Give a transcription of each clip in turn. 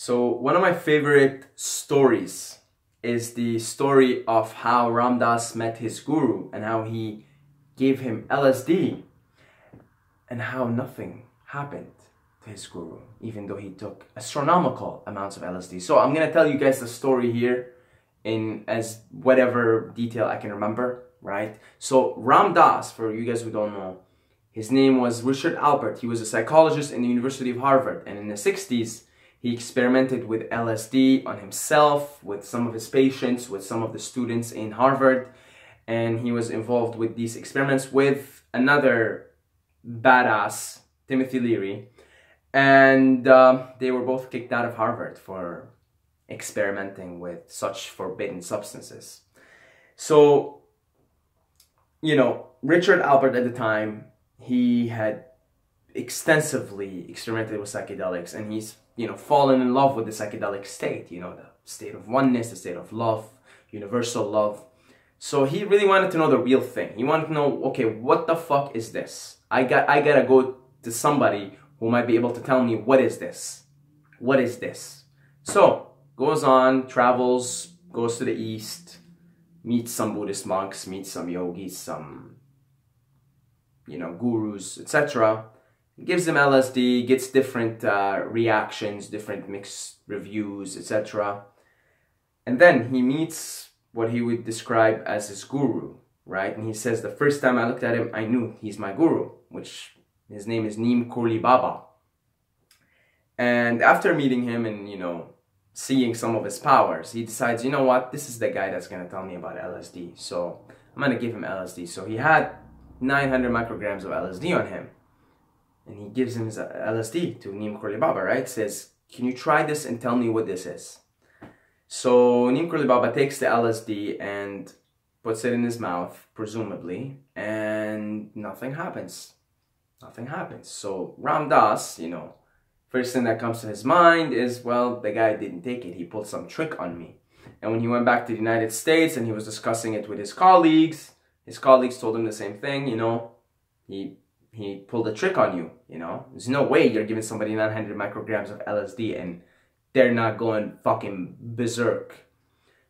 So one of my favorite stories is the story of how Ram Dass met his guru and how he gave him LSD and how nothing happened to his guru, even though he took astronomical amounts of LSD. So I'm gonna tell you guys the story here in as whatever detail I can remember, right? So Ram Dass, for you guys who don't know, his name was Richard Alpert. He was a psychologist in the University of Harvard, and in the 60s, he experimented with LSD on himself, with some of his patients, with some of the students in Harvard, and he was involved with these experiments with another badass, Timothy Leary, and they were both kicked out of Harvard for experimenting with such forbidden substances. So, you know, Richard Alpert at the time, he had extensively experimented with psychedelics, and he's, you know, fallen in love with the psychedelic state, you know, the state of oneness, the state of love, universal love. So he really wanted to know the real thing. He wanted to know, okay, what the fuck is this? I gotta go to somebody who might be able to tell me, what is this? What is this? So, goes on, travels, goes to the east, meets some Buddhist monks, meets some yogis, some, you know, gurus, etc. Gives them LSD, gets different reactions, different mixed reviews, etc. And then he meets what he would describe as his guru, right? And he says, the first time I looked at him, I knew he's my guru, which his name is Neem Karoli Baba. And after meeting him and, you know, seeing some of his powers, he decides, you know what, this is the guy that's going to tell me about LSD. So I'm going to give him LSD. So he had 900 micrograms of LSD on him. And he gives him his LSD to Neem Karoli Baba, right? Says, can you try this and tell me what this is? So Neem Karoli Baba takes the LSD and puts it in his mouth, presumably, and nothing happens. Nothing happens. So Ram Dass, you know, first thing that comes to his mind is, well, the guy didn't take it. He pulled some trick on me. And when he went back to the United States and he was discussing it with his colleagues told him the same thing, you know, he pulled a trick on you, you know. There's no way you're giving somebody 900 micrograms of LSD and they're not going fucking berserk.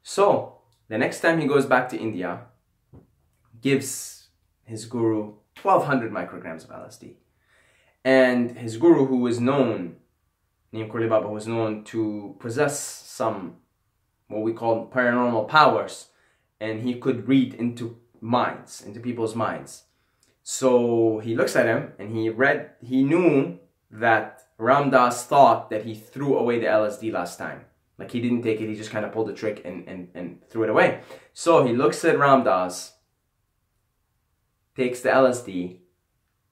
So, the next time he goes back to India, gives his guru 1200 micrograms of LSD. And his guru, who was known, Neem Karoli Baba, was known to possess some, what we call paranormal powers, and he could read into minds, into people's minds. So he looks at him and he knew that Ram Dass thought that he threw away the LSD last time. Like he didn't take it, he just kind of pulled the trick and threw it away. So he looks at Ram Dass, takes the LSD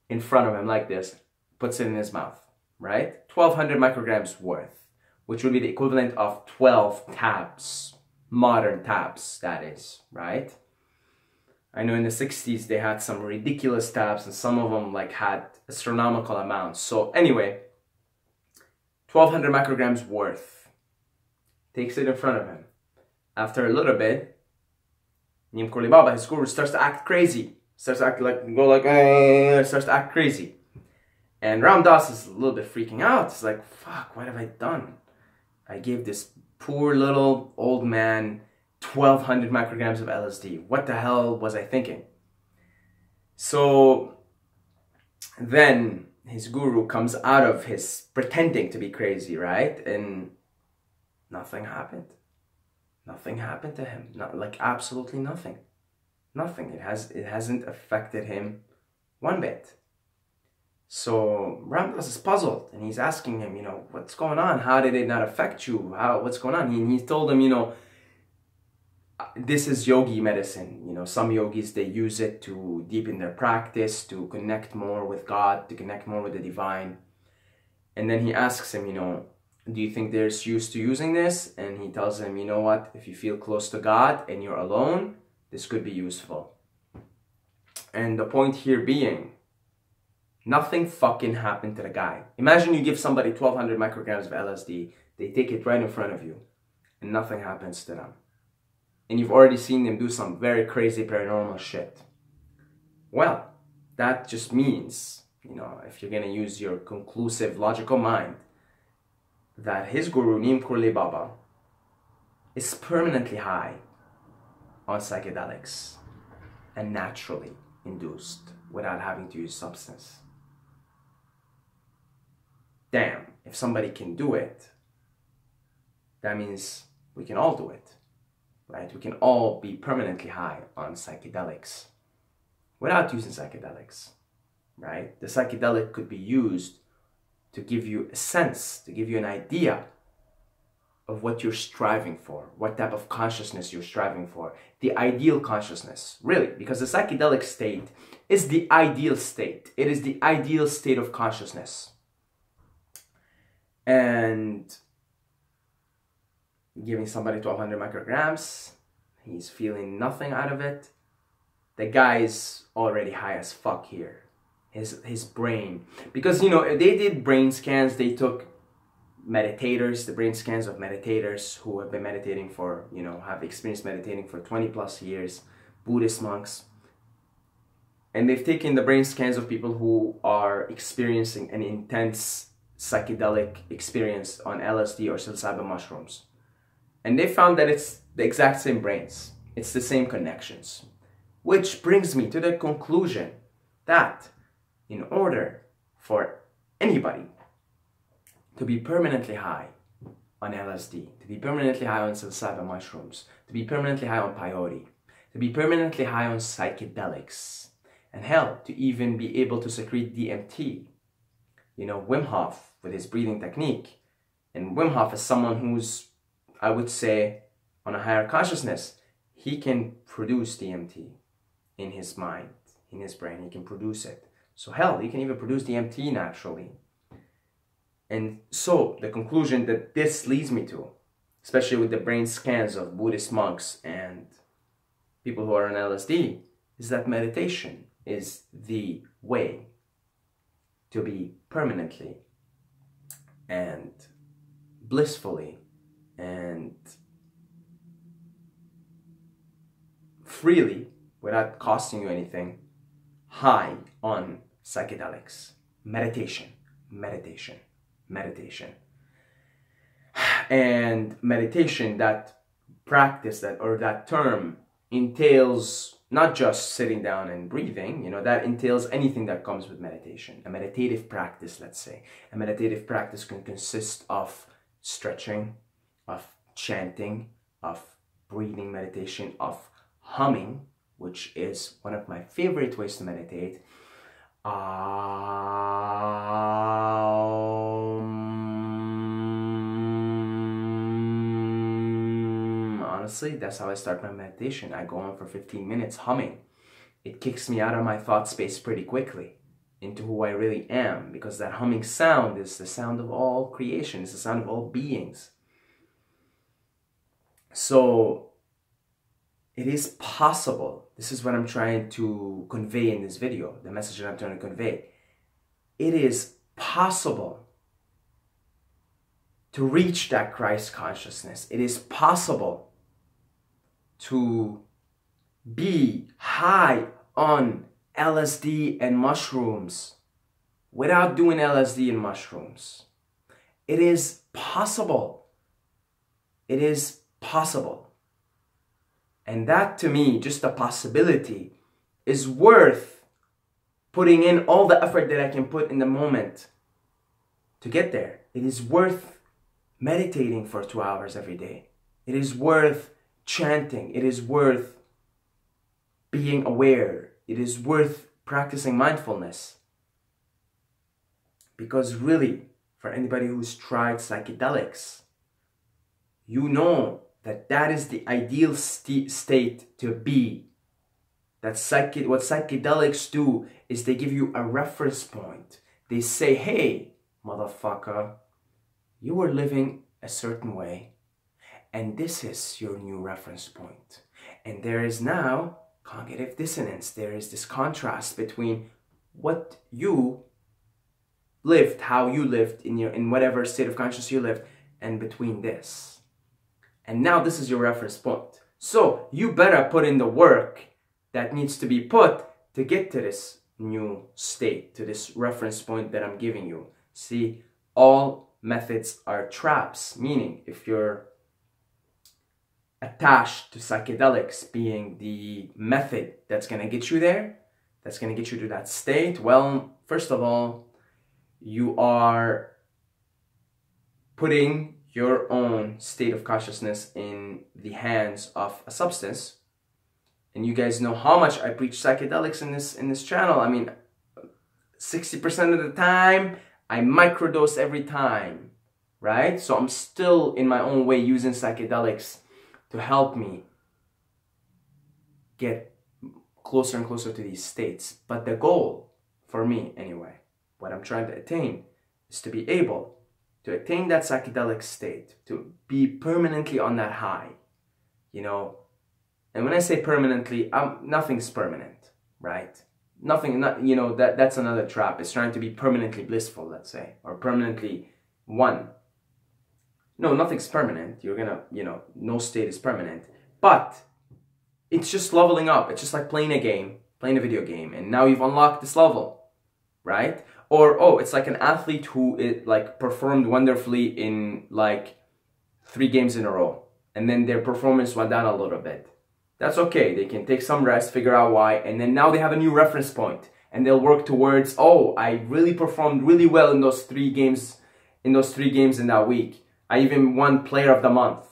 in front of him like this, puts it in his mouth, right? 1200 micrograms worth, which would be the equivalent of 12 tabs, modern tabs, that is, right? I know in the 60s they had some ridiculous tabs and some of them like had astronomical amounts. So anyway, 1200 micrograms worth. Takes it in front of him. After a little bit, Neem Karoli Baba, his guru, starts to act crazy. Starts to act starts to act crazy. And Ram Dass is a little bit freaking out. He's like, fuck, what have I done? I gave this poor little old man 1200 micrograms of LSD. What the hell was I thinking? So then his guru comes out of his pretending to be crazy, right? And nothing happened. Nothing happened to him. Not like absolutely nothing. Nothing. It hasn't affected him one bit. So Ram Dass is puzzled and he's asking him, you know, what's going on? How did it not affect you? What's going on? He told him, you know, this is yogi medicine. You know, some yogis, they use it to deepen their practice, to connect more with God, to connect more with the divine. And then he asks him, you know, do you think there's use to using this? And he tells him, you know what, if you feel close to God and you're alone, this could be useful. And the point here being, nothing fucking happened to the guy. Imagine you give somebody 1200 micrograms of LSD, they take it right in front of you, and nothing happens to them. And you've already seen them do some very crazy paranormal shit. Well, that just means, you know, if you're gonna use your conclusive logical mind, that his guru, Neem Kurli Baba, is permanently high on psychedelics and naturally induced without having to use substance. Damn, if somebody can do it, that means we can all do it, right? We can all be permanently high on psychedelics without using psychedelics, right? The psychedelic could be used to give you a sense, to give you an idea of what you're striving for, what type of consciousness you're striving for, the ideal consciousness, really, because the psychedelic state is the ideal state. It is the ideal state of consciousness. And giving somebody 1200 micrograms, he's feeling nothing out of it. The guy's already high as fuck here. His brain, because you know, they did brain scans. They took meditators, the brain scans of meditators who have been meditating for, you know, have experienced meditating for 20 plus years, Buddhist monks. And they've taken the brain scans of people who are experiencing an intense psychedelic experience on LSD or psilocybin mushrooms. And they found that it's the exact same brains. It's the same connections. Which brings me to the conclusion that in order for anybody to be permanently high on LSD, to be permanently high on psilocybin mushrooms, to be permanently high on peyote, to be permanently high on psychedelics, and hell, to even be able to secrete DMT. You know, Wim Hof with his breathing technique. And Wim Hof is someone who's, I would say, on a higher consciousness. He can produce DMT in his mind, in his brain. He can produce it. So hell, he can even produce DMT naturally. And so the conclusion that this leads me to, especially with the brain scans of Buddhist monks and people who are on LSD, is that meditation is the way to be permanently and blissfully and freely, without costing you anything, high on psychedelics. Meditation, meditation, meditation. And meditation, that practice, that or that term entails not just sitting down and breathing, you know, that entails anything that comes with meditation. A meditative practice, let's say. A meditative practice can consist of stretching, of chanting, of breathing meditation, of humming, which is one of my favorite ways to meditate. Honestly, that's how I start my meditation. I go on for 15 minutes humming. It kicks me out of my thought space pretty quickly into who I really am, because that humming sound is the sound of all creation. It's the sound of all beings. So it is possible. This is what I'm trying to convey in this video, the message that I'm trying to convey. It is possible to reach that Christ consciousness. It is possible to be high on LSD and mushrooms without doing LSD and mushrooms. It is possible. It is possible. And that, to me, just the possibility, is worth putting in all the effort that I can put in the moment to get there. It is worth meditating for 2 hours every day. It is worth chanting. It is worth being aware. It is worth practicing mindfulness. Because really, for anybody who's tried psychedelics, you know that that is the ideal state to be. That what psychedelics do is they give you a reference point. They say, hey, motherfucker, you were living a certain way, and this is your new reference point. And there is now cognitive dissonance. There is this contrast between what you lived, how you lived in whatever state of consciousness you lived, and between this. And now this is your reference point. So you better put in the work that needs to be put to get to this new state, to this reference point that I'm giving you. See, all methods are traps, meaning if you're attached to psychedelics being the method that's going to get you there, that's going to get you to that state, well, first of all, you are putting your own state of consciousness in the hands of a substance. And you guys know how much I preach psychedelics in this channel. I mean, 60% of the time, I microdose every time, right? So I'm still in my own way using psychedelics to help me get closer and closer to these states. But the goal, for me anyway, what I'm trying to attain is to be able to attain that psychedelic state, to be permanently on that high, you know. And when I say permanently, nothing's permanent, right? Nothing, you know, that's another trap. It's trying to be permanently blissful, let's say, or permanently one. No, nothing's permanent. You're gonna, you know, no state is permanent. But it's just leveling up. It's just like playing a game, playing a video game, and now you've unlocked this level, right? Or, oh, it's like an athlete who like performed wonderfully in like 3 games in a row, and then their performance went down a little bit. That's okay. They can take some rest, figure out why, and then now they have a new reference point, and they'll work towards, oh, I really performed really well in those 3 games, in that week. I even won Player of the Month.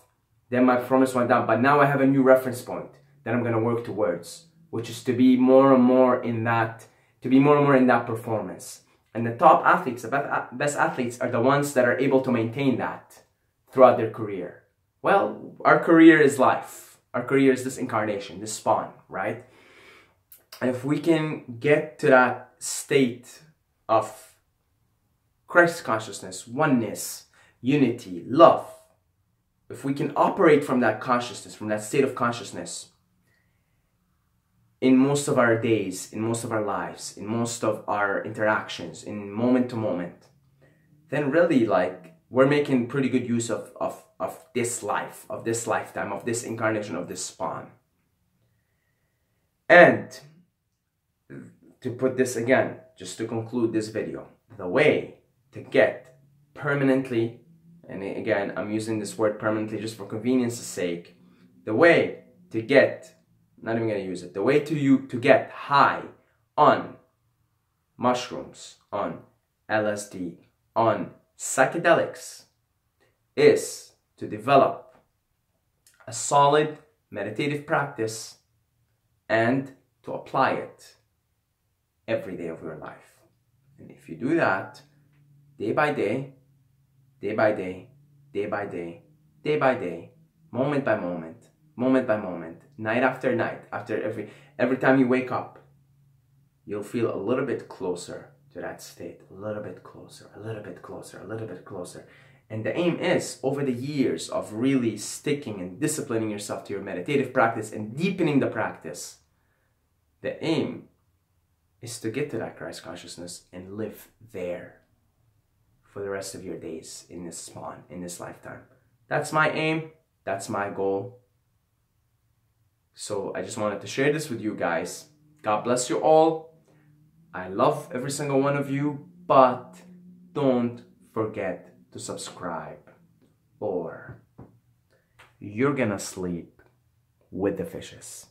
Then my performance went down, but now I have a new reference point that I'm gonna work towards, which is to be more and more in that, performance. And the top athletes, the best athletes, are the ones that are able to maintain that throughout their career. Well, our career is life. Our career is this incarnation, this spawn, right? And if we can get to that state of Christ consciousness, oneness, unity, love, if we can operate from that consciousness, from that state of consciousness, in most of our days, in most of our lives, in most of our interactions, in moment to moment, then really, like, we're making pretty good use of this life, of this lifetime, of this incarnation, of this spawn. And to put this again, just to conclude this video, the way to get permanently, and again, I'm using this word permanently just for convenience's sake, the way to get, not even going to use it, the way to get high on mushrooms, on LSD, on psychedelics, is to develop a solid meditative practice and to apply it every day of your life. And if you do that, day by day, day by day, day by day, day by day, moment by moment, night after night, after every time you wake up, you'll feel a little bit closer to that state, a little bit closer, a little bit closer, a little bit closer. And the aim is, over the years of really sticking and disciplining yourself to your meditative practice and deepening the practice, the aim is to get to that Christ consciousness and live there for the rest of your days in this spawn, in this lifetime. That's my aim. That's my goal. So I just wanted to share this with you guys. God bless you all. I love every single one of you, but don't forget to subscribe or you're gonna sleep with the fishes.